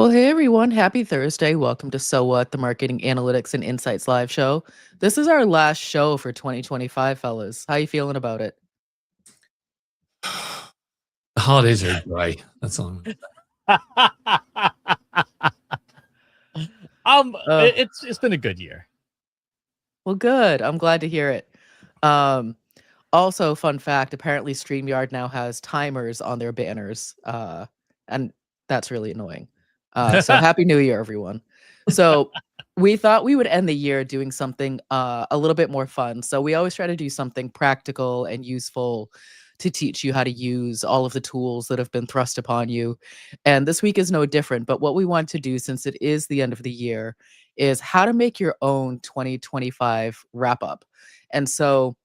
Well, hey everyone, happy Thursday. Welcome to So What, the Marketing Analytics and Insights live show. This is our last show for 2025, fellas. How you feeling about it? The holidays are dry. That's all. Oh, It's been a good year. well, good. I'm glad to hear it. Um, Also, fun fact, apparently StreamYard now has timers on their banners, and that's really annoying. So happy New Year, everyone. So we thought we would end the year doing something a little bit more fun. So we always try to do something practical and useful to teach you how to use all of the tools that have been thrust upon you. And this week is no different. But what we want to do, since it is the end of the year, is how to make your own 2025 wrap up. And so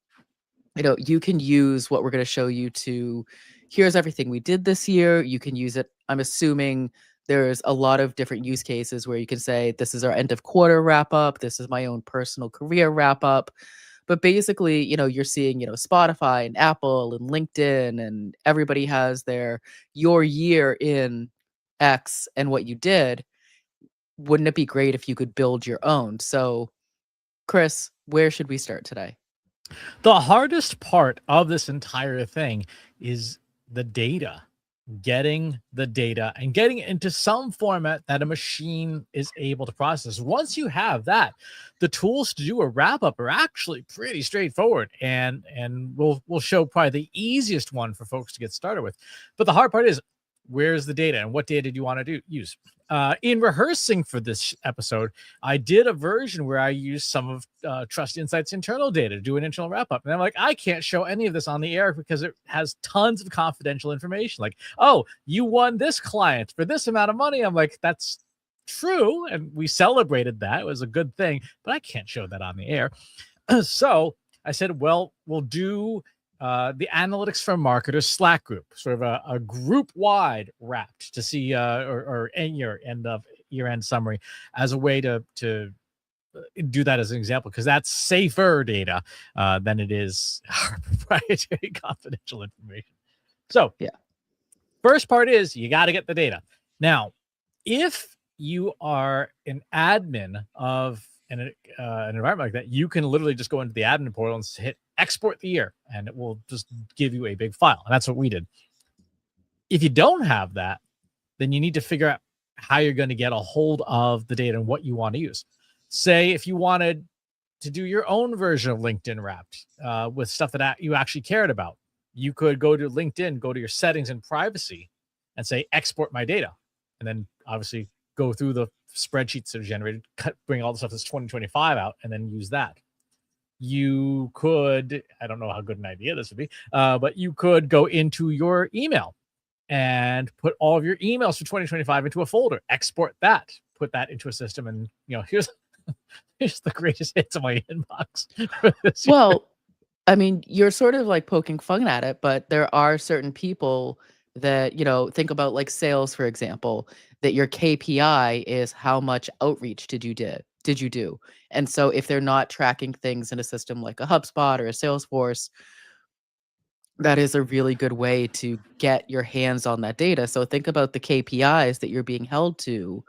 you can use what we're going to show you to here's everything we did this year. You can use it. I'm assuming there's a lot of different use cases where you can say, this is our end of quarter wrap up. This is my own personal career wrap up. But basically, you're seeing, Spotify and Apple and LinkedIn, and everybody has your year in X and what you did. Wouldn't it be great if you could build your own? So, Chris, where should we start today? The hardest part of this entire thing is the data, getting the data and getting it into some format that a machine is able to process. Once you have that, the tools to do a wrap up are actually pretty straightforward, and we'll show probably the easiest one for folks to get started with. But the hard part is, where's the data and what data do you want to use? In rehearsing for this episode, I did a version where I used some of Trust Insight's internal data to do an internal wrap up. And I'm like, I can't show any of this on the air because it has tons of confidential information. Like, oh, you won this client for this amount of money. I'm like, that's true. And we celebrated that. It was a good thing, but I can't show that on the air. So I said, well, we'll do the Analytics for Marketers Slack group, sort of a group-wide wrapped to see or end your year-end summary as a way to do that as an example, because that's safer data than it is our proprietary confidential information. So yeah, first part is you got to get the data. Now, if you are an admin of an environment like that, you can literally just go into the admin portal and hit export the year, and it will just give you a big file. And that's what we did. If you don't have that, then you need to figure out how you're going to get a hold of the data and what you want to use. Say if you wanted to do your own version of LinkedIn Wrapped with stuff that you actually cared about, you could go to LinkedIn, go to your settings and privacy, and say export my data, and then obviously go through the spreadsheets that are generated, bring all the stuff that's 2025 out, and then use that. You could, I don't know how good an idea this would be, but you could go into your email and put all of your emails for 2025 into a folder, export that, put that into a system, and here's the greatest hits of my inbox. Well, I mean, you're sort of like poking fun at it, but there are certain people that, think about like sales, for example, that your KPI is how much outreach did you do? And so if they're not tracking things in a system like a HubSpot or a Salesforce, that is a really good way to get your hands on that data. So think about the KPIs that you're being held to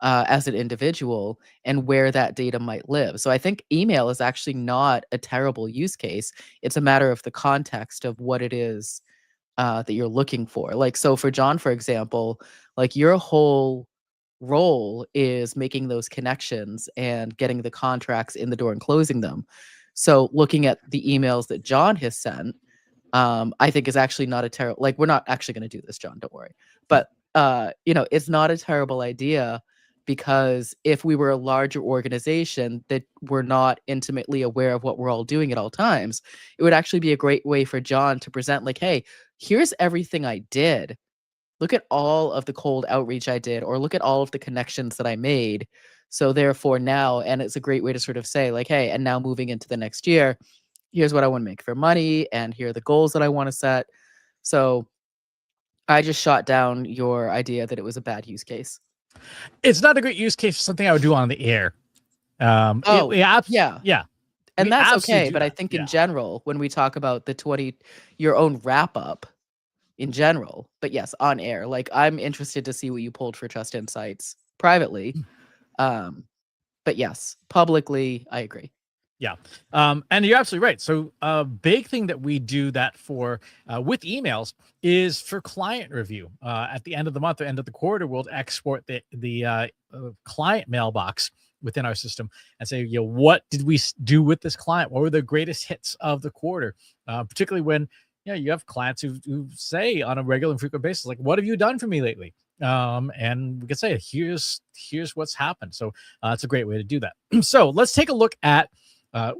as an individual and where that data might live. So I think email is actually not a terrible use case. It's a matter of the context of what it is that you're looking for. Like, so for John, for example, like your whole role is making those connections and getting the contracts in the door and closing them. So looking at the emails that John has sent, I think is actually not a terrible, like, we're not actually going to do this, John, don't worry. But, it's not a terrible idea, because if we were a larger organization that we're not intimately aware of what we're all doing at all times, it would actually be a great way for John to present like, hey, here's everything I did. Look at all of the cold outreach I did, or look at all of the connections that I made. So therefore now, and it's a great way to sort of say like, hey, and now moving into the next year, here's what I want to make for money, and here are the goals that I want to set. So I just shot down your idea that it was a bad use case. It's not a great use case for something I would do on the air. Yeah. And that's okay. But I think in general, when we talk about your own wrap up, in general. But yes, on air. Like, I'm interested to see what you pulled for Trust Insights privately. But yes, publicly, I agree. Yeah. And you're absolutely right. So a big thing that we do that for with emails is for client review. At the end of the month or end of the quarter, we'll export the client mailbox within our system and say, what did we do with this client? What were the greatest hits of the quarter? Particularly when you have clients who say on a regular and frequent basis, like, what have you done for me lately? And we can say, here's what's happened. So it's a great way to do that. So let's take a look at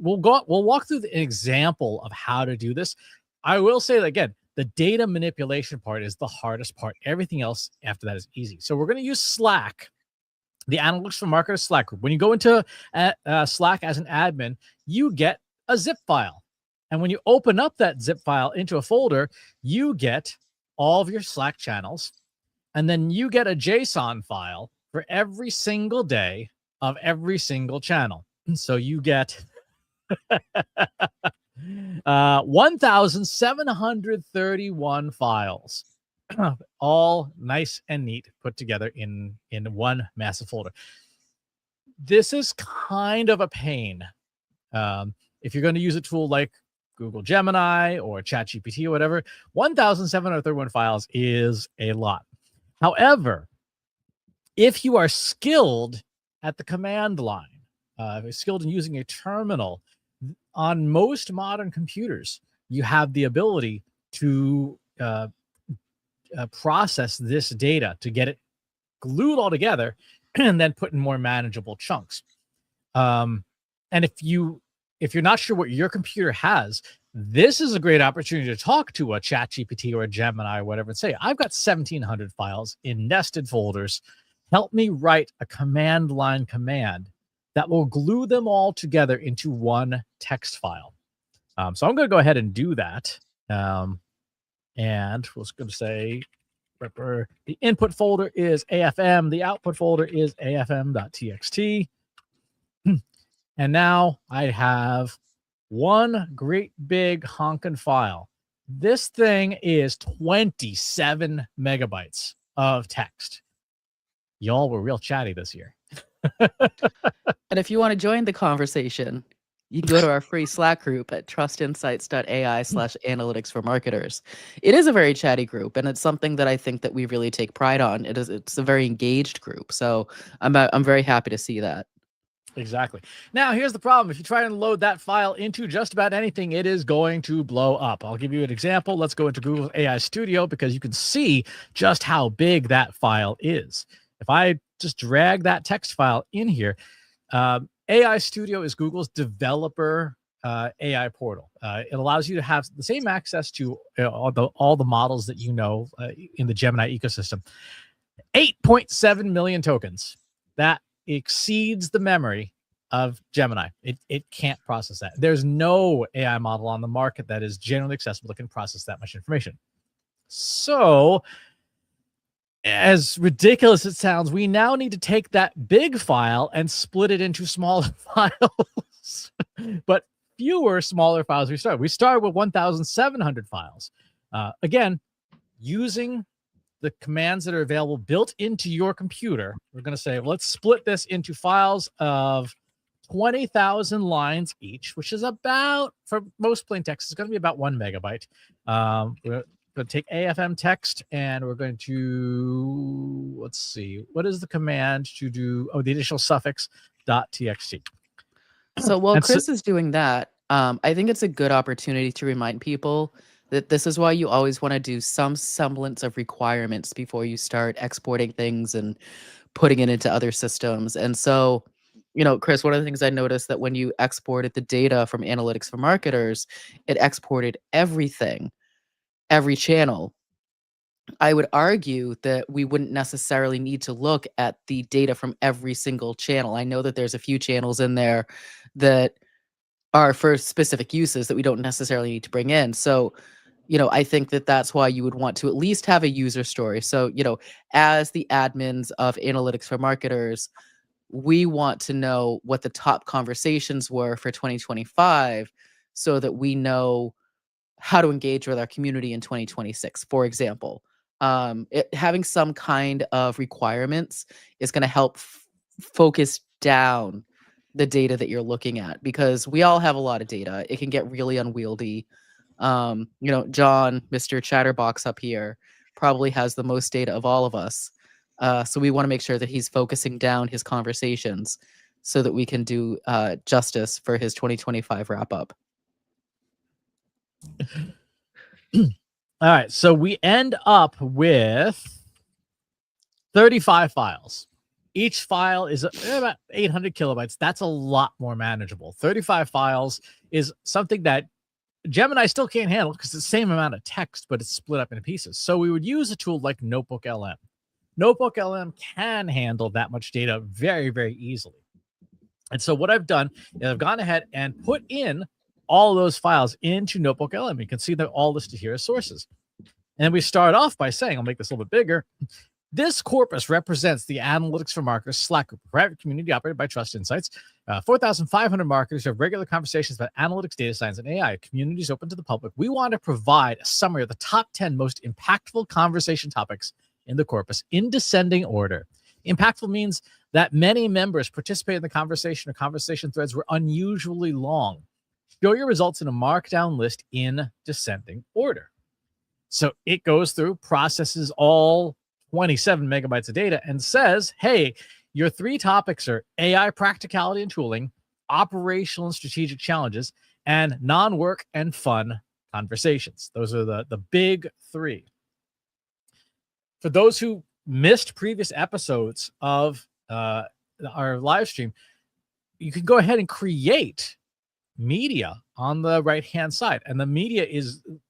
we'll walk through an example of how to do this. I will say that again, the data manipulation part is the hardest part. Everything else after that is easy. So we're going to use Slack, the Analytics for Marketers Slack group. When you go into Slack as an admin, you get a zip file. And when you open up that zip file into a folder, you get all of your Slack channels. And then you get a JSON file for every single day of every single channel. And so you get 1,731 files, all nice and neat, put together in one massive folder. This is kind of a pain. If you're going to use a tool like Google Gemini or ChatGPT or whatever, 1,731 files is a lot. However, if you are skilled at the command line, skilled in using a terminal, on most modern computers, you have the ability to process this data to get it glued all together and then put in more manageable chunks. And if you're not sure what your computer has, this is a great opportunity to talk to a ChatGPT or a Gemini or whatever and say, I've got 1,700 files in nested folders. Help me write a command line command that will glue them all together into one text file. So I'm going to go ahead and do that. And we're going to say the input folder is AFM. The output folder is AFM.txt. And now I have one great big honkin' file. This thing is 27 megabytes of text. Y'all were real chatty this year. And if you want to join the conversation, you can go to our free Slack group at trustinsights.ai/analytics for marketers. It is a very chatty group, and it's something that I think that we really take pride on. It's a very engaged group. So I'm very happy to see that. Exactly. Now, here's the problem. If you try and load that file into just about anything, it is going to blow up. I'll give you an example. Let's go into Google AI Studio because you can see just how big that file is. If I just drag that text file in here, AI Studio is Google's developer AI portal. It allows you to have the same access to all the models that in the Gemini ecosystem. 8.7 million tokens. That exceeds the memory of Gemini. It can't process that. There's no AI model on the market that is generally accessible that can process that much information. So, as ridiculous as it sounds, we now need to take that big file and split it into smaller files, but fewer smaller files. We started with 1,700 files. Again, using the commands that are available built into your computer, we're going to say, let's split this into files of 20,000 lines each, which is about, for most plain text, it's going to be about 1 megabyte. We're going to take AFM text and we're going to, let's see, what is the command to do? Oh, the initial suffix .txt. So while Chris is doing that, I think it's a good opportunity to remind people that this is why you always want to do some semblance of requirements before you start exporting things and putting it into other systems. And so, Chris, one of the things I noticed that when you exported the data from Analytics for Marketers, it exported everything, every channel. I would argue that we wouldn't necessarily need to look at the data from every single channel. I know that there's a few channels in there that are for specific uses that we don't necessarily need to bring in. So, I think that that's why you would want to at least have a user story. So, as the admins of Analytics for Marketers, we want to know what the top conversations were for 2025 so that we know how to engage with our community in 2026, for example. Having some kind of requirements is going to help focus down the data that you're looking at, because we all have a lot of data. It can get really unwieldy. John, Mr. Chatterbox up here, probably has the most data of all of us. So we want to make sure that he's focusing down his conversations so that we can do justice for his 2025 wrap up. All right, so we end up with 35 files. Each file is about 800 kilobytes. That's a lot more manageable. 35 files is something that Gemini still can't handle because it's the same amount of text, but it's split up into pieces. So we would use a tool like Notebook LM. Notebook LM can handle that much data very, very easily. And so what I've done is I've gone ahead and put in all those files into Notebook LM. You can see they're all listed here as sources. And we start off by saying, I'll make this a little bit bigger. This corpus represents the Analytics for Marketers Slack group, a private community operated by Trust Insights. 4,500 marketers who have regular conversations about analytics, data science, and AI. Communities open to the public. We want to provide a summary of the top 10 most impactful conversation topics in the corpus in descending order. Impactful means that many members participate in the conversation, or conversation threads were unusually long. Show your results in a markdown list in descending order. So it goes through, processes all 27 megabytes of data and says, hey, your 3 topics are AI practicality and tooling, operational and strategic challenges, and non-work and fun conversations. Those are the big 3. For those who missed previous episodes of our live stream, you can go ahead and create media on the right-hand side. And the media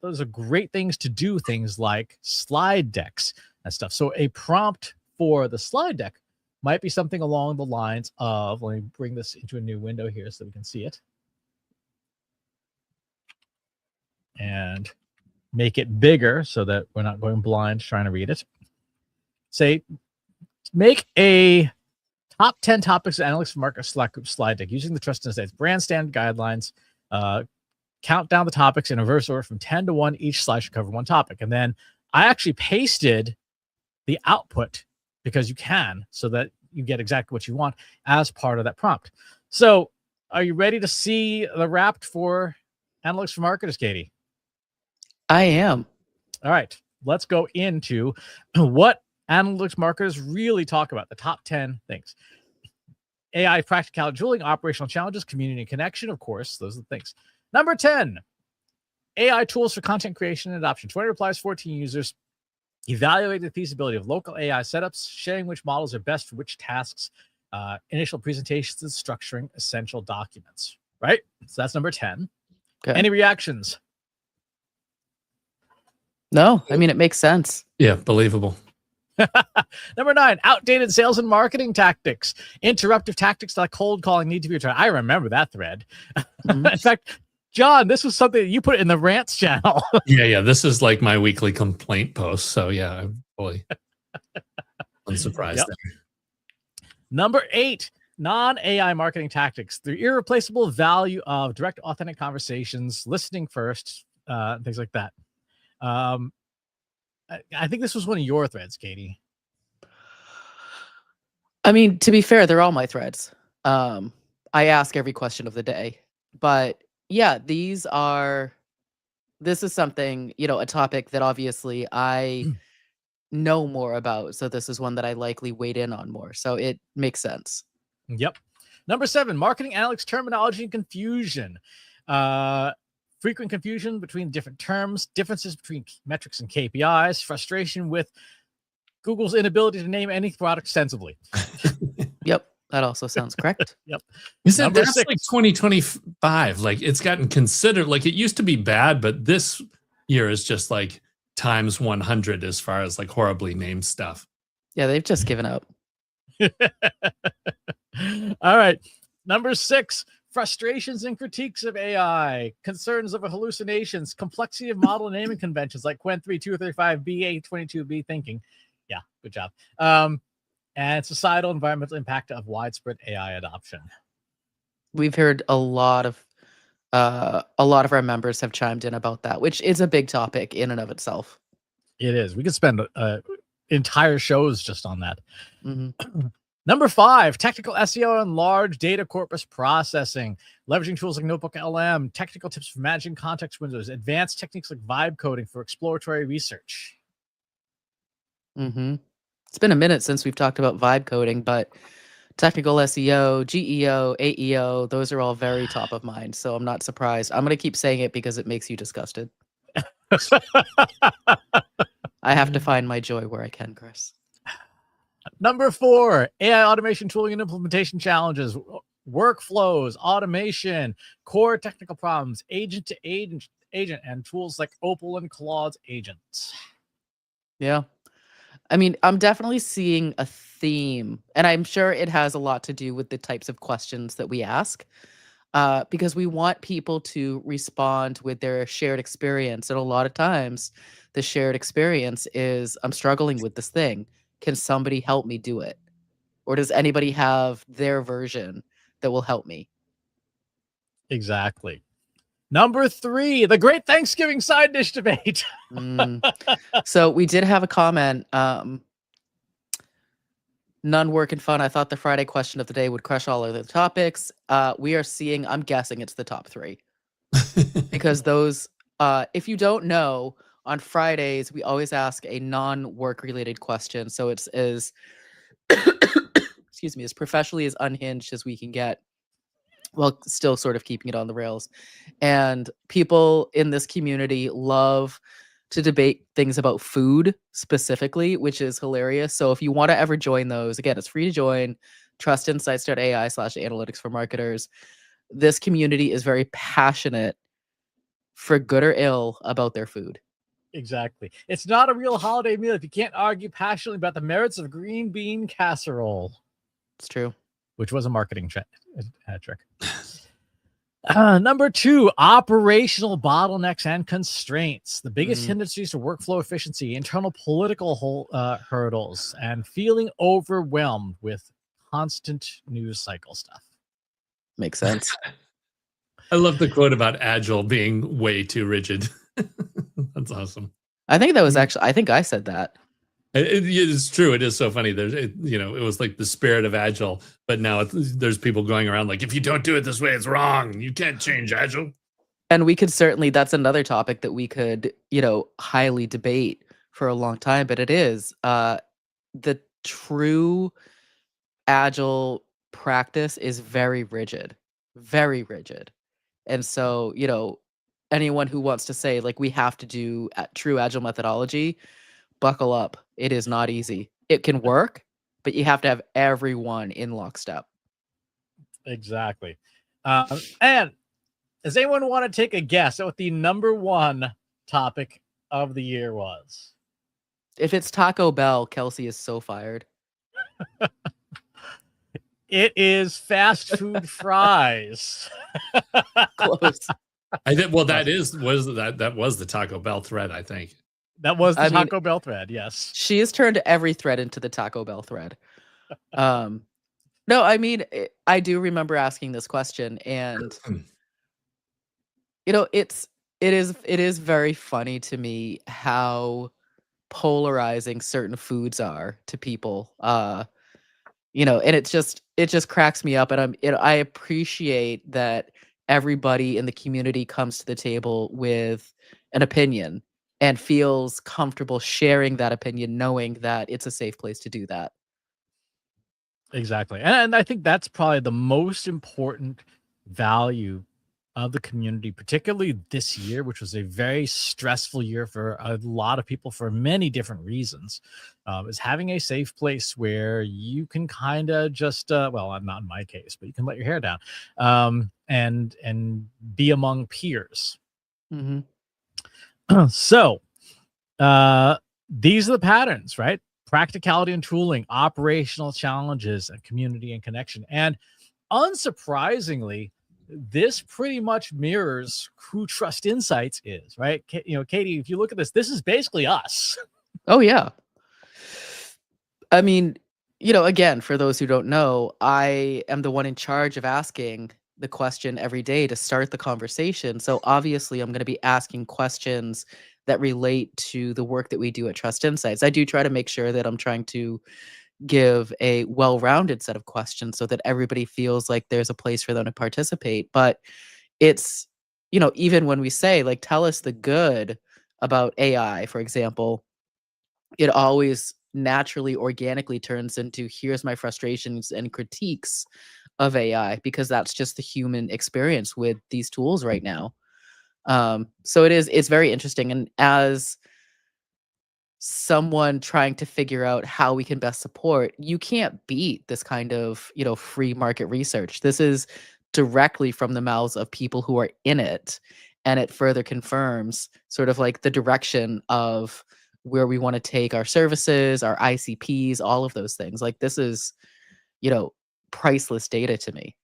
those are great things to do things like slide decks and stuff. So a prompt for the slide deck might be something along the lines of, let me bring this into a new window here so we can see it. And make it bigger so that we're not going blind trying to read it. Say, make a top 10 topics of analytics for market Slack group slide deck using the Trust Insights brand standard guidelines. Count down the topics in reverse order from 10 to 1. Each slide should cover one topic. And then I actually pasted the output, because you can, so that you get exactly what you want as part of that prompt. So are you ready to see the wrapped for Analytics for Marketers, Katie? I am. All right, let's go into what analytics marketers really talk about, the top 10 things. AI practicality, tooling, operational challenges, community connection, of course, those are the things. Number 10, AI tools for content creation and adoption. 20 replies, 14 users. Evaluate the feasibility of local AI setups, sharing which models are best for which tasks, initial presentations, and structuring essential documents. Right? So that's number 10. Okay. Any reactions? No, I mean, it makes sense. Yeah, believable. Number 9, outdated sales and marketing tactics. Interruptive tactics like cold calling need to be returned. I remember that thread. Mm-hmm. In fact, John, this was something you put in the rants channel. Yeah. This is like my weekly complaint post. So yeah, I'm fully unsurprised there. Number 8, non-AI marketing tactics. The irreplaceable value of direct, authentic conversations, listening first, things like that. I think this was one of your threads, Katie. I mean, to be fair, they're all my threads. I ask every question of the day. But yeah, this is something, a topic that obviously I know more about. So this is one that I likely weighed in on more. So it makes sense. Yep. Number 7, marketing analytics terminology and confusion. Frequent confusion between different terms, differences between metrics and KPIs, frustration with Google's inability to name any product sensibly. Yep. That also sounds correct. Yep. That's like 2025. Like, it's gotten considered, like, it used to be bad, but this year is just like times 100 as far as like horribly named stuff. Yeah, they've just given up. All right. Number 6, frustrations and critiques of AI, concerns over hallucinations, complexity of model naming conventions like Quen 3235B, A22B thinking. Yeah, good job. And societal environmental impact of widespread AI adoption. We've heard a lot of a lot of our members have chimed in about that, which is a big topic in and of itself. It is. We could spend entire shows just on that. Mm-hmm. Number 5, technical SEO and large data corpus processing, leveraging tools like Notebook LM, technical tips for managing context windows, advanced techniques like vibe coding for exploratory research. Mm-hmm. It's been a minute since we've talked about vibe coding, but technical SEO, GEO, AEO, those are all very top of mind. So I'm not surprised. I'm going to keep saying it because it makes you disgusted. I have to find my joy where I can, Chris. Number 4, AI automation tooling and implementation challenges, workflows, automation, core technical problems, agent to agent, and tools like Opal and Claude's agents. Yeah. I mean, I'm definitely seeing a theme, and I'm sure it has a lot to do with the types of questions that we ask, because we want people to respond with their shared experience. And a lot of times, the shared experience is, I'm struggling with this thing. Can somebody help me do it? Or does anybody have their version that will help me? Exactly. Number 3, the Great Thanksgiving Side Dish Debate. So we did have a comment. None working fun. I thought the Friday question of the day would crush all of the topics. We are seeing, I'm guessing it's the top 3. Because those, if you don't know, on Fridays, we always ask a non-work related question. So it's as, excuse me, as professionally as unhinged as we can get, while still sort of keeping it on the rails. And people in this community love to debate things about food specifically, which is hilarious. So if you want to ever join those, again, it's free to join. Trustinsights.ai/analytics for marketers. This community is very passionate, for good or ill, about their food. Exactly. It's not a real holiday meal if you can't argue passionately about the merits of green bean casserole. It's true. Which was a marketing trick. Number 2, operational bottlenecks and constraints. The biggest hindrances to workflow efficiency, internal political hurdles, and feeling overwhelmed with constant news cycle stuff. Makes sense. I love the quote about Agile being way too rigid. That's awesome. I think that was actually, I think I said that. It's true. It is so funny. It was like the spirit of Agile, but now there's people going around like, if you don't do it this way, it's wrong. You can't change Agile. And we could certainly, that's another topic that we could, highly debate for a long time, but it is the true Agile practice is very rigid, very rigid. And so, anyone who wants to say like, we have to do true Agile methodology, buckle up. It is not easy. It can work, but you have to have everyone in lockstep. Exactly. And does anyone want to take a guess at what the number 1 topic of the year was? If it's Taco Bell, Kelsey is so fired. It is fast food fries. Close. I think. Well, that was the Taco Bell thread. I think that was the Taco Bell thread. Yes, she has turned every thread into the Taco Bell thread. No, I mean, I do remember asking this question, and it is very funny to me how polarizing certain foods are to people. And it just cracks me up, and I appreciate that everybody in the community comes to the table with an opinion and feels comfortable sharing that opinion, knowing that it's a safe place to do that. Exactly. And I think that's probably the most important value of the community, particularly this year, which was a very stressful year for a lot of people for many different reasons, is having a safe place where you can kind of just, well, not in my case, but you can let your hair down, and be among peers. So these are the patterns, right? Practicality and tooling, operational challenges, and community and connection. And unsurprisingly, this pretty much mirrors who Trust Insights is, right? Katie, if you look at this is basically us. Oh, yeah. I mean, again, for those who don't know, I am the one in charge of asking the question every day to start the conversation. So obviously, I'm going to be asking questions that relate to the work that we do at Trust Insights. I do try to make sure that I'm trying to give a well-rounded set of questions so that everybody feels like there's a place for them to participate. But it's, even when we say, like, tell us the good about AI, for example, it always naturally, organically turns into here's my frustrations and critiques of AI because that's just the human experience with these tools right now. So it's very interesting. And as someone trying to figure out how we can best support, you can't beat this kind of, free market research. This is directly from the mouths of people who are in it. And it further confirms sort of like the direction of where we want to take our services, our ICPs, all of those things. Like this is, you know, priceless data to me.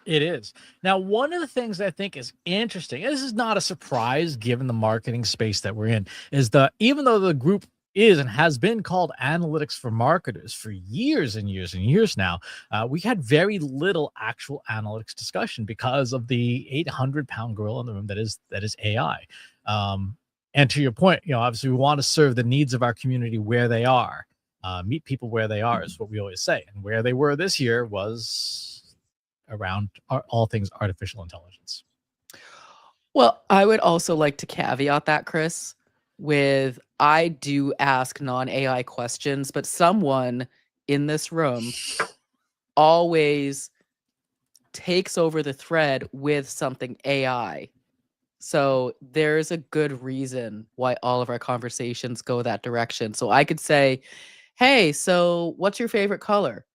It is. Now, one of the things I think is interesting, and this is not a surprise given the marketing space that we're in, is even though the group is and has been called analytics for marketers for years and years and years now, we had very little actual analytics discussion because of the 800-pound gorilla in the room that is AI. And to your point, obviously we want to serve the needs of our community where they are, meet people where they are is what we always say, and where they were this year was around all things artificial intelligence. Well, I would also like to caveat that, Chris, with I do ask non-AI questions, but someone in this room always takes over the thread with something AI. So there's a good reason why all of our conversations go that direction. So I could say, hey, so what's your favorite color?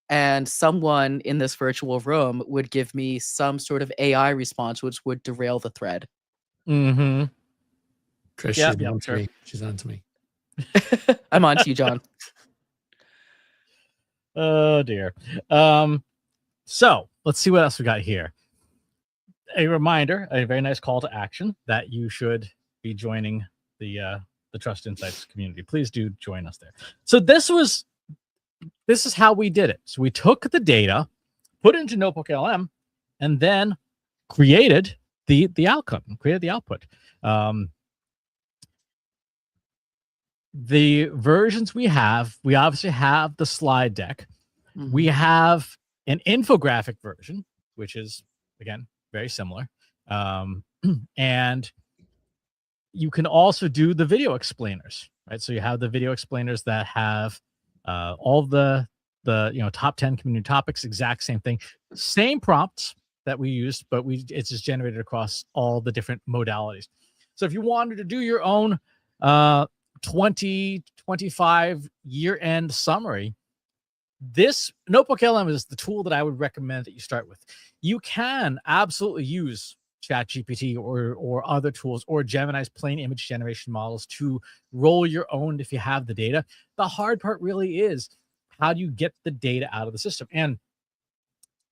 And someone in this virtual room would give me some sort of AI response, which would derail the thread. Mm-hmm. Chris, Yep, she's on to sure. me. She's on to me. I'm on to you, John. Oh dear. So let's see what else we got here. A reminder, a very nice call to action that you should be joining the Trust Insights community. Please do join us there. So this is how we did it. So we took the data, put it into Notebook LM, and then created the outcome, created the output. The versions we obviously have the slide deck. Mm-hmm. We have an infographic version, which is, again, very similar. And you can also do the video explainers, right? So you have the video explainers that have all the top 10 community topics, exact same thing, same prompts that we use, but it's just generated across all the different modalities. So if you wanted to do your own 2025 year-end summary, this Notebook LM is the tool that I would recommend that you start with. You can absolutely use ChatGPT or other tools or Gemini's plain image generation models to roll your own if you have the data. The hard part really is, how do you get the data out of the system? And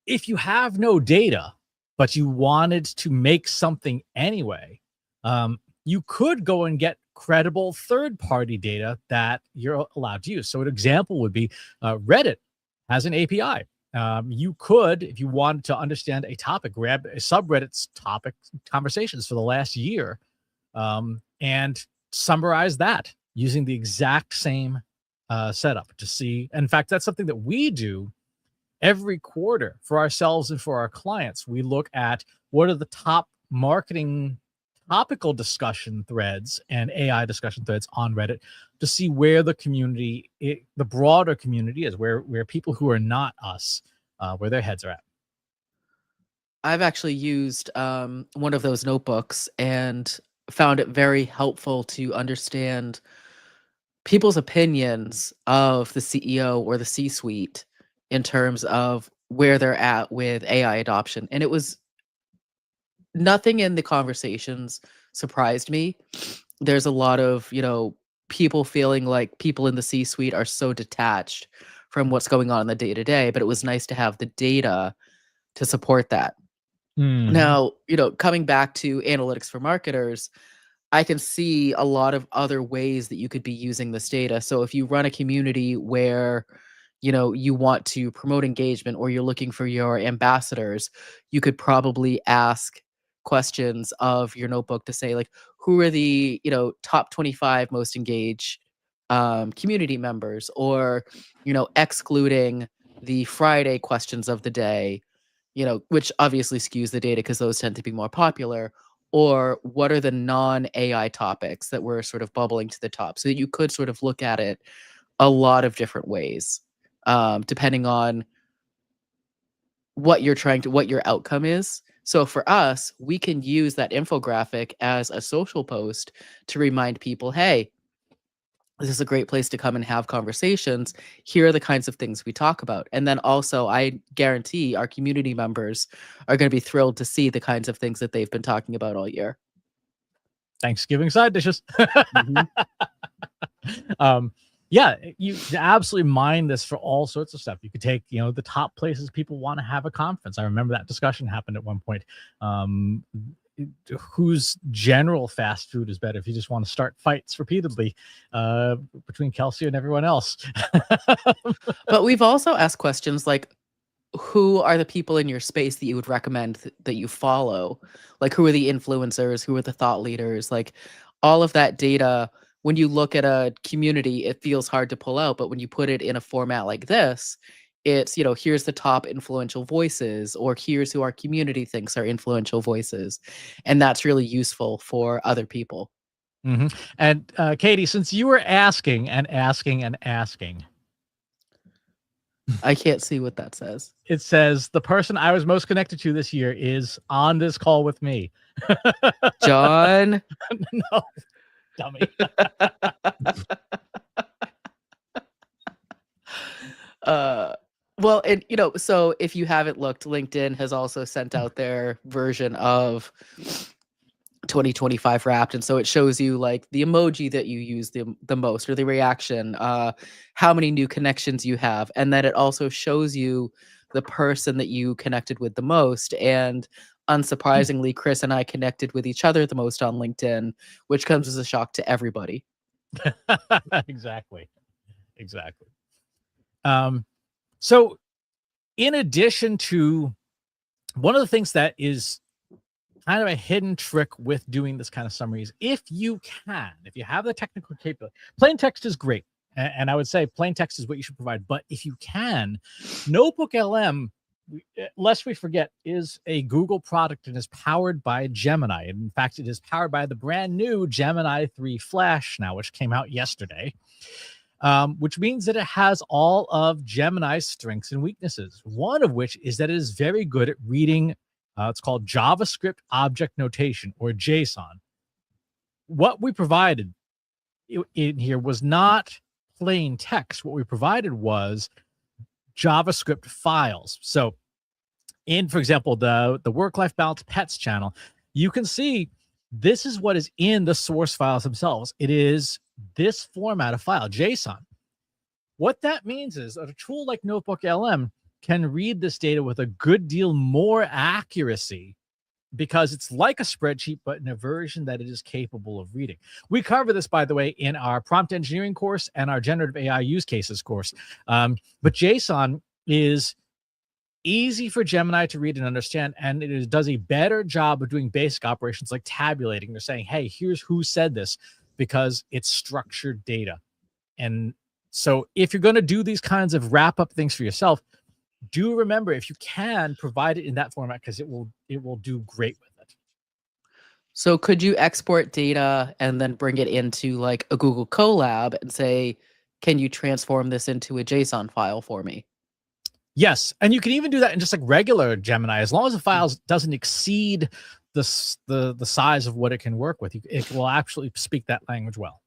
if you have no data, but you wanted to make something anyway, you could go and get credible third-party data that you're allowed to use. So an example would be Reddit has an API. You could, if you wanted to understand a topic, grab a subreddit's topic conversations for the last year and summarize that using the exact same setup to see. In fact, that's something that we do every quarter for ourselves and for our clients. We look at what are the top marketing topical discussion threads and AI discussion threads on Reddit to see where the community, the broader community is, where people who are not us, where their heads are at. I've actually used one of those notebooks and found it very helpful to understand people's opinions of the CEO or the C-suite in terms of where they're at with AI adoption. And it was nothing in the conversations surprised me. There's a lot of, people feeling like people in the C-suite are so detached from what's going on in the day-to-day, but it was nice to have the data to support that. Now, coming back to analytics for marketers, I can see a lot of other ways that you could be using this data. So if you run a community where you want to promote engagement or you're looking for your ambassadors, you could probably ask questions of your notebook to say like, who are the, top 25 most engaged community members, or, excluding the Friday questions of the day, which obviously skews the data because those tend to be more popular, or what are the non-AI topics that were sort of bubbling to the top, so that you could sort of look at it a lot of different ways, depending on what your outcome is. So for us, we can use that infographic as a social post to remind people, hey, this is a great place to come and have conversations. Here are the kinds of things we talk about. And then also, I guarantee our community members are going to be thrilled to see the kinds of things that they've been talking about all year. Thanksgiving side dishes. Mhm. Yeah, you absolutely mine this for all sorts of stuff. You could take, the top places people want to have a conference. I remember that discussion happened at one point. Whose general fast food is better if you just want to start fights repeatedly between Kelsey and everyone else. But we've also asked questions like, who are the people in your space that you would recommend that you follow? Like, who are the influencers? Who are the thought leaders? Like, all of that data, when you look at a community, it feels hard to pull out. But when you put it in a format like this, it's, here's the top influential voices, or here's who our community thinks are influential voices. And that's really useful for other people. And Katie, since you were asking and asking and asking, I can't see what that says. it says the person I was most connected to this year is on this call with me. John. No, dummy. Well, and so if you haven't looked, LinkedIn has also sent out their version of 2025 Wrapped, and so it shows you like the emoji that you use the most, or the reaction, how many new connections you have, and then it also shows you the person that you connected with the most. And unsurprisingly, Chris and I connected with each other the most on LinkedIn, which comes as a shock to everybody. Exactly. So in addition to, one of the things that is kind of a hidden trick with doing this kind of summaries, if you have the technical capability, plain text is great. And I would say plain text is what you should provide. But if you can, Notebook LM, lest we forget, is a Google product and is powered by Gemini. And in fact, it is powered by the brand new Gemini 3 Flash now, which came out yesterday. Which means that it has all of Gemini's strengths and weaknesses. One of which is that it is very good at reading, it's called JavaScript Object Notation, or JSON. What we provided in here was not plain text. What we provided was JavaScript files. So for example, the work-life balance pets channel, you can see this is what is in the source files themselves. It is this format of file, JSON. What that means is that a tool like Notebook LM can read this data with a good deal more accuracy, because it's like a spreadsheet, but in a version that it is capable of reading. We cover this, by the way, in our prompt engineering course and our generative AI use cases course. But JSON is easy for Gemini to read and understand, and it does a better job of doing basic operations like tabulating. They're saying, hey, here's who said this, because it's structured data. And so if you're going to do these kinds of wrap up things for yourself, do remember, if you can, provide it in that format, because it will do great with it. So could you export data and then bring it into like a Google Colab and say, can you transform this into a JSON file for me? Yes, and you can even do that in just like regular Gemini, as long as the file doesn't exceed the size of what it can work with. It will actually speak that language well.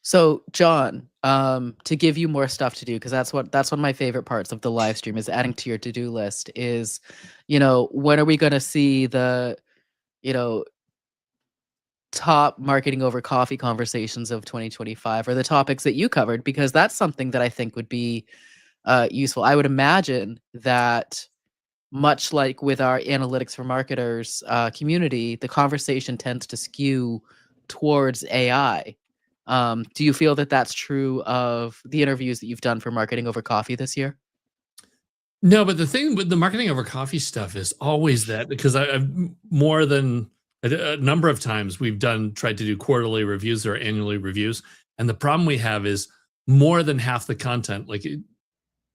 So, John, to give you more stuff to do, because that's one of my favorite parts of the live stream, is adding to your to-do list, is, when are we going to see the, top marketing over coffee conversations of 2025, or the topics that you covered? Because that's something that I think would be useful. I would imagine that, much like with our analytics for marketers community, the conversation tends to skew towards AI. Do you feel that that's true of the interviews that you've done for Marketing Over Coffee this year? No, but the thing with the marketing over coffee stuff is always that because I've more than a number of times we've tried to do quarterly reviews or annually reviews, and the problem we have is more than half the content,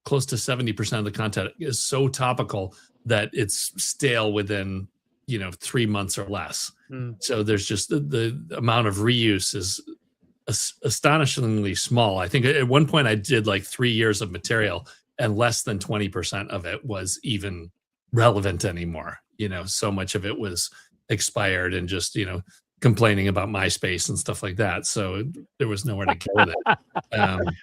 close to 70% of the content, is so topical that it's stale within 3 months or less. So there's just the amount of reuse is astonishingly small. I think at one point I did like 3 years of material, and less than 20% of it was even relevant anymore. So much of it was expired and just, complaining about MySpace and stuff like that. So there was nowhere to go with it.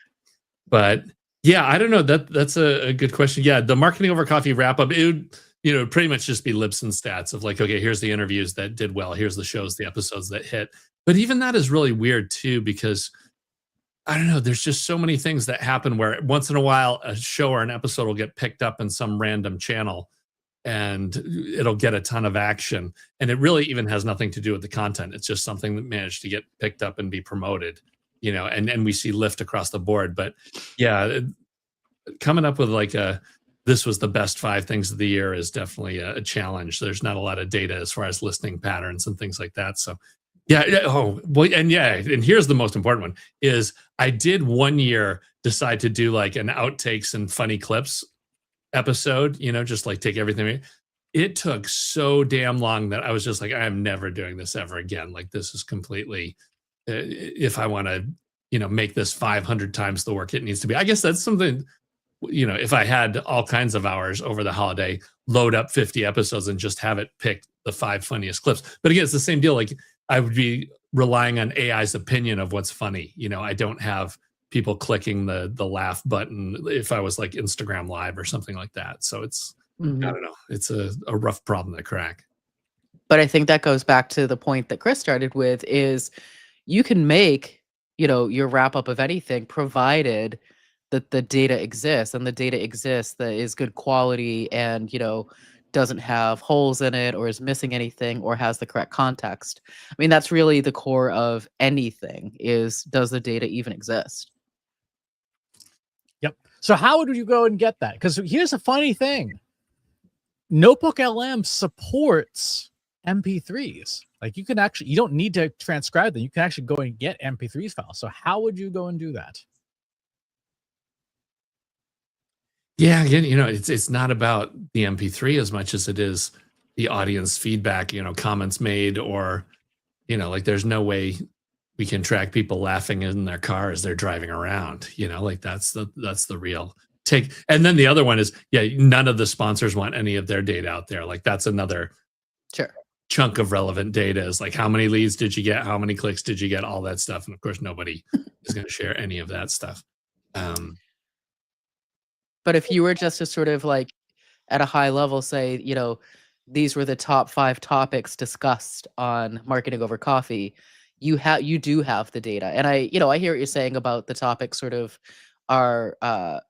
But yeah, I don't know. That's a good question. Yeah, the marketing over coffee wrap up, it would, pretty much just be lips and stats of like, okay, here's the interviews that did well. Here's the shows, the episodes that hit. But even that is really weird too, because I don't know, there's just so many things that happen where once in a while a show or an episode will get picked up in some random channel and it'll get a ton of action. And it really even has nothing to do with the content. It's just something that managed to get picked up and be promoted, and we see lift across the board. But yeah, coming up with this was the best 5 things of the year is definitely a challenge. There's not a lot of data as far as listening patterns and things like that. So yeah. Oh, well, and here's the most important one is I did one year decide to do like an outtakes and funny clips episode, just like take everything. It took so damn long that I was just like, I'm never doing this ever again. Like this is completely, if I want to, make this 500 times the work it needs to be. I guess that's something, if I had all kinds of hours over the holiday, load up 50 episodes and just have it pick the 5 funniest clips. But again, it's the same deal. Like I would be relying on AI's opinion of what's funny. I don't have people clicking the laugh button if I was like Instagram Live or something like that. So it's, I don't know, it's a rough problem to crack. But I think that goes back to the point that Chris started with is you can make, your wrap up of anything provided that the data exists, and the data exists that is good quality and, doesn't have holes in it or is missing anything or has the correct context. I mean, that's really the core of anything is, does the data even exist? Yep. So how would you go and get that? Because here's a funny thing. Notebook LM supports MP3s. Like you don't need to transcribe them. You can actually go and get MP3s files. So how would you go and do that? Yeah, again, it's not about the MP3 as much as it is the audience feedback, comments made, or, like there's no way we can track people laughing in their car as they're driving around, like that's the real take. And then the other one is, none of the sponsors want any of their data out there. Like that's another chunk of relevant data is like, how many leads did you get? How many clicks did you get? All that stuff. And of course, nobody is going to share any of that stuff. But if you were just to sort of like at a high level say, these were the top 5 topics discussed on Marketing Over Coffee, you do have the data. And I hear what you're saying about the topics sort of our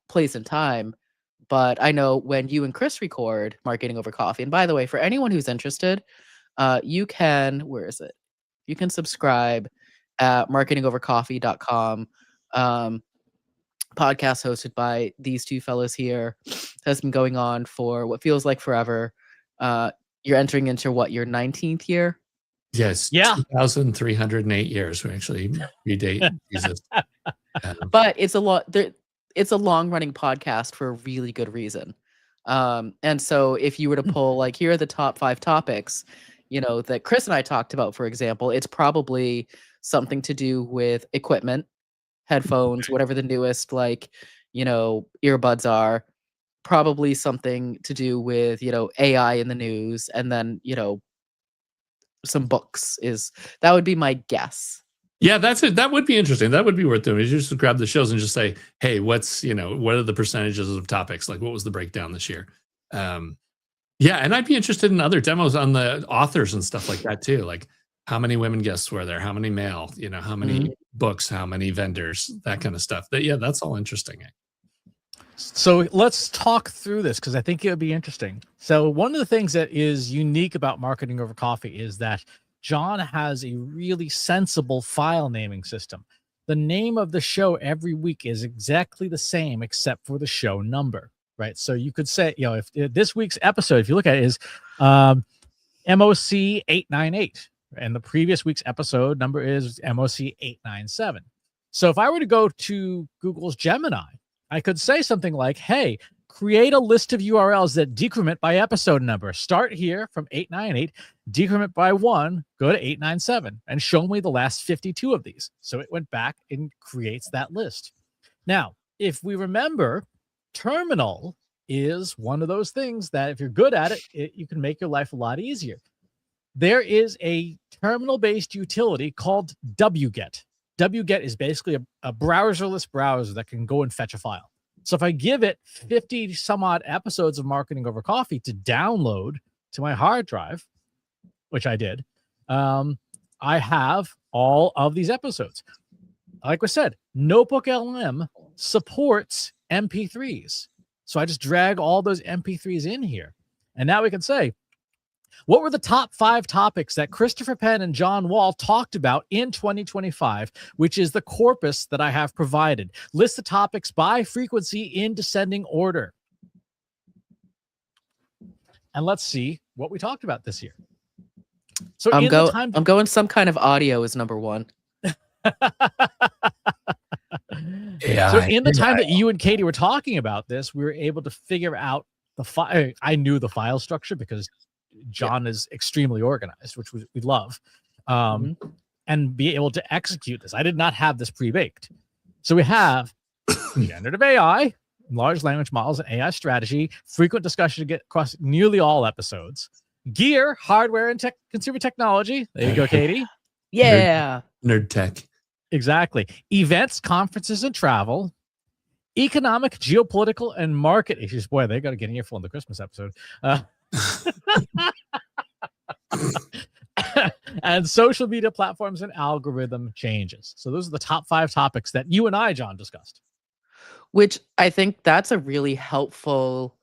place and time, but I know when you and Chris record Marketing Over Coffee, and by the way, for anyone who's interested, you can, where is it? You can subscribe at marketingovercoffee.com. Podcast hosted by these 2 fellows here has been going on for what feels like forever. You're entering into your 19th year? Yes. Yeah. 2,308 years. We actually predate Jesus. But it's a long running podcast for a really good reason. And so if you were to pull like, here are the top 5 topics, that Chris and I talked about, for example, it's probably something to do with equipment, headphones, whatever the newest earbuds are, probably something to do with, AI in the news, and then, some books that would be my guess. Yeah, that's it. That would be interesting. That would be worth doing. You just grab the shows and just say, hey, what are the percentages of topics? Like what was the breakdown this year? Yeah, and I'd be interested in other demos on the authors and stuff like that too. Like how many women guests were there? How many male? How many books? How many vendors? That kind of stuff. That's all interesting. So let's talk through this because I think it would be interesting. So one of the things that is unique about Marketing Over Coffee is that John has a really sensible file naming system. the name of the show every week is exactly the same except for the show number, right? So you could say, if this week's episode, if you look at it, is MOC 898, and the previous week's episode number is MOC 897. So if I were to go to Google's Gemini, I could say something like, hey, create a list of URLs that decrement by episode number. Start here from 898, decrement by 1, go to 897, and show me the last 52 of these. So it went back and creates that list. Now, if we remember, Terminal is one of those things that if you're good at it, you can make your life a lot easier. There is a terminal-based utility called wget. Wget is basically a browserless browser that can go and fetch a file. So if I give it 50 some odd episodes of Marketing Over Coffee to download to my hard drive, which I did, I have all of these episodes. Like I said, Notebook LM supports MP3s. So I just drag all those MP3s in here. And now we can say, what were the top 5 topics that Christopher Penn and John Wall talked about in 2025, which is the corpus that I have provided? List the topics by frequency in descending order. And let's see what we talked about this year. So I'm going some kind of audio is number 1. Yeah, so in the time that you and Katie were talking about this, we were able to figure out the file. I knew the file structure because John is extremely organized, which we love, and be able to execute this. I did not have this pre-baked. So we have generative AI, large language models, and AI strategy, frequent discussion to get across nearly all episodes, gear, hardware, and consumer technology. There you go, Katie. Yeah. Nerd tech. Exactly. Events, conferences, and travel. Economic, geopolitical, and market issues. Boy, they got to get an earful in the Christmas episode. And social media platforms and algorithm changes. So those are the top 5 topics that you and I, John, discussed. Which I think that's a really helpful,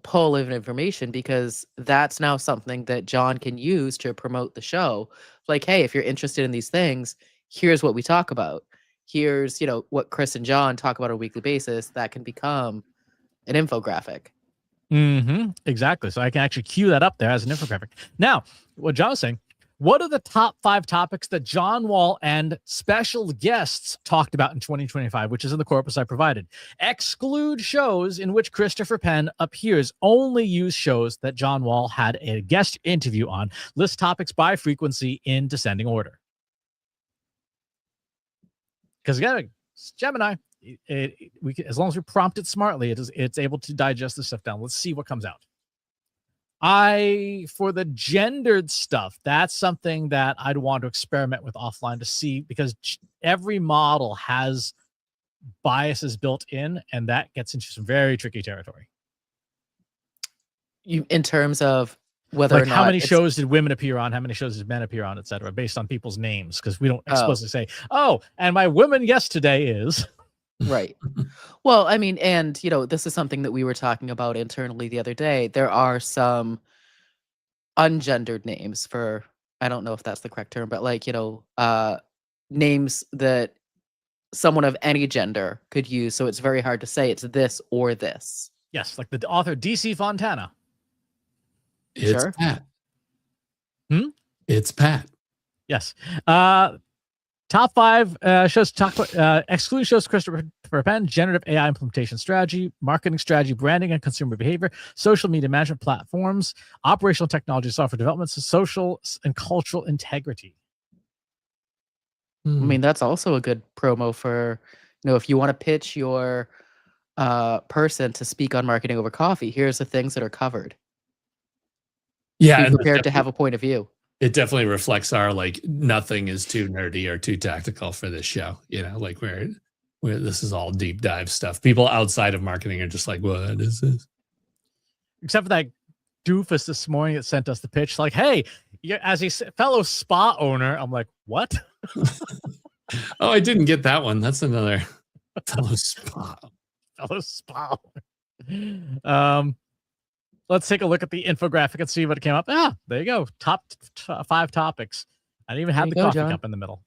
pull of information, because that's now something that John can use to promote the show. Like, hey, if you're interested in these things, here's what we talk about. Here's, what Chris and John talk about on a weekly basis that can become an infographic. Exactly. So I can actually cue that up there as an infographic. Now, what John was saying, what are the top 5 topics that John Wall and special guests talked about in 2025, which is in the corpus I provided? Exclude shows in which Christopher Penn appears. Only use shows that John Wall had a guest interview on. List topics by frequency in descending order. Because again, Gemini, we can, as long as we prompt it smartly, it's able to digest this stuff down. Let's see what comes out. For the gendered stuff, that's something that I'd want to experiment with offline to see, because every model has biases built in, and that gets into some very tricky territory. In terms of whether or not how many shows did women appear on, how many shows did men appear on, etc., based on people's names, because we don't explicitly say, oh, and my woman guest today is right. Well, I mean, and this is something that we were talking about internally the other day. There are some ungendered names for, I don't know if that's the correct term, but like, names that someone of any gender could use. So it's very hard to say it's this or this. Yes, like the author DC Fontana. It's Sure. Pat. It's Pat. Yes. Top 5 shows talk about exclude shows Christopher Penn, generative AI implementation strategy, marketing strategy, branding and consumer behavior, social media management platforms, operational technology, software development, social and cultural integrity. I mean, that's also a good promo for, if you want to pitch your person to speak on Marketing Over Coffee, here's the things that are covered. Yeah. Be prepared to have a point of view. It definitely reflects our, like, nothing is too nerdy or too tactical for this show. Like where this is all deep dive stuff. People outside of marketing are just like, what is this? Except for that doofus this morning that sent us the pitch, like, hey, as a fellow spa owner, I'm like, what? Oh, I didn't get that one. That's another fellow spa. Let's take a look at the infographic and see what came up. There you go. Top 5 topics. I didn't even have the coffee cup in the middle.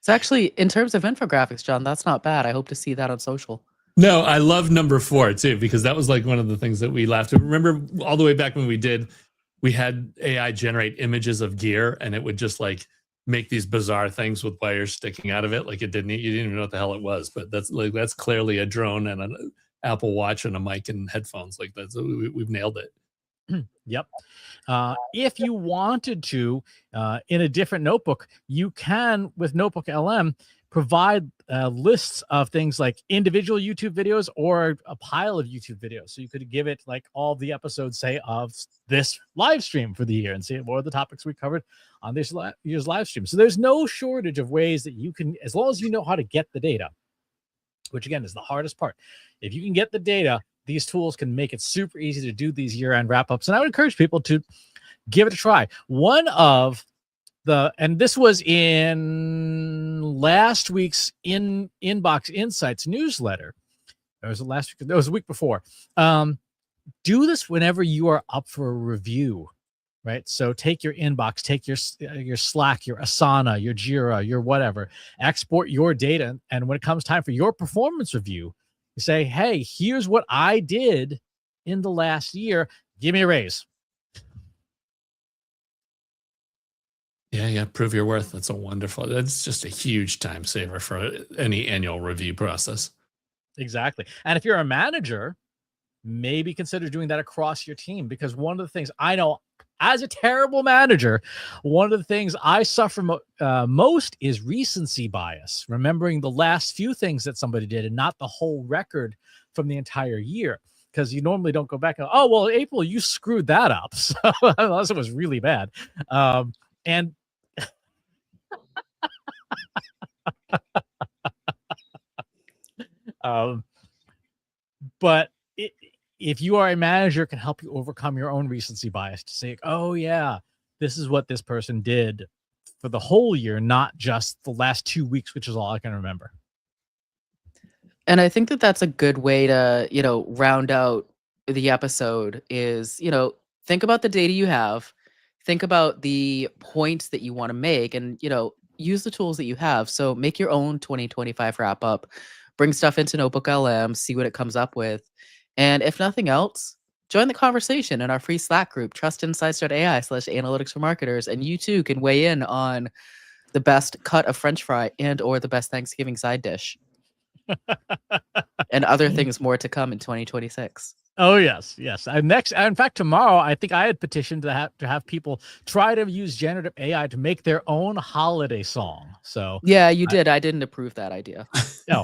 So actually, in terms of infographics, John, that's not bad. I hope to see that on social. No, I love number 4 too, because that was like one of the things that we laughed at. Remember all the way back when we had AI generate images of gear, and it would just like make these bizarre things with wires sticking out of it. Like you didn't even know what the hell it was, but that's clearly a drone and an Apple Watch and a mic and headphones. Like we've nailed it. Yep. If you wanted to, in a different notebook, you can, with Notebook LM, provide lists of things like individual YouTube videos or a pile of YouTube videos. So you could give it like all the episodes, say, of this live stream for the year and see what are the topics we covered on this year's live stream. So there's no shortage of ways that you can, as long as you know how to get the data, which again is the hardest part. If you can get the data, these tools can make it super easy to do these year-end wrap-ups. And I would encourage people to give it a try. One of and this was in last week's Inbox Insights newsletter. It was last week. It was the week before. Do this whenever you are up for a review, right? So take your inbox, take your Slack, your Asana, your Jira, your whatever, export your data. And when it comes time for your performance review, you say, hey, here's what I did in the last year. Give me a raise. Yeah. Prove your worth. That's just a huge time saver for any annual review process. Exactly. And if you're a manager, maybe consider doing that across your team, because one of the things I know as a terrible manager, one of the things I suffer most is recency bias, remembering the last few things that somebody did and not the whole record from the entire year. Because you normally don't go back and, oh, well, April, you screwed that up. So unless it was really bad. And but if you are a manager, it can help you overcome your own recency bias to say, oh yeah, this is what this person did for the whole year, not just the last 2 weeks, which is all I can remember. And I think that that's a good way to, round out the episode is, think about the data you have, think about the points that you want to make, and, use the tools that you have. So make your own 2025 wrap up, bring stuff into Notebook LM, see what it comes up with. And if nothing else, join the conversation in our free Slack group, trustinsights.ai/analytics for marketers. And you too can weigh in on the best cut of French fry and or the best Thanksgiving side dish. And other things more to come in 2026. Oh yes. In fact, tomorrow, I think I had petitioned to have people try to use generative AI to make their own holiday song. So yeah, you did. I didn't approve that idea. No.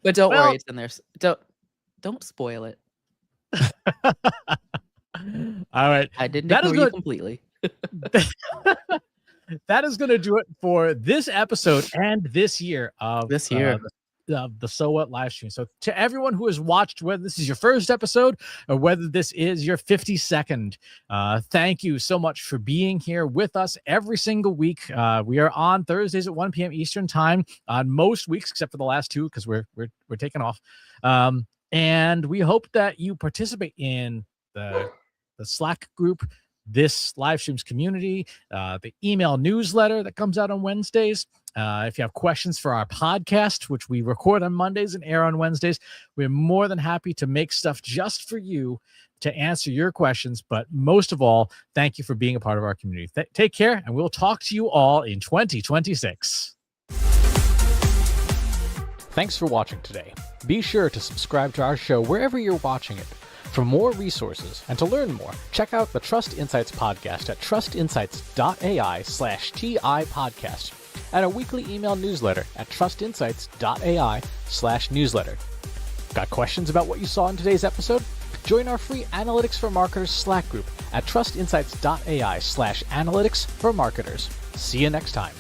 But don't worry, it's in there. Don't spoil it. All right. I didn't ignore you completely. That is going to do it for this episode and this year of the So What live stream. So to everyone who has watched, whether this is your first episode or whether this is your 52nd, thank you so much for being here with us every single week. We are on Thursdays at 1 p.m. Eastern time on most weeks, except for the last 2, because we're taking off. And we hope that you participate in the Slack group, this live streams community, the email newsletter that comes out on Wednesdays. If you have questions for our podcast, which we record on Mondays and air on Wednesdays, we're more than happy to make stuff just for you to answer your questions. But most of all, thank you for being a part of our community. Take care, and we'll talk to you all in 2026. Thanks for watching today. Be sure to subscribe to our show wherever you're watching it. For more resources and to learn more, check out the Trust Insights podcast at trustinsights.ai/TI podcast and a weekly email newsletter at trustinsights.ai/newsletter. Got questions about what you saw in today's episode? Join our free Analytics for Marketers Slack group at trustinsights.ai/analytics for marketers. See you next time.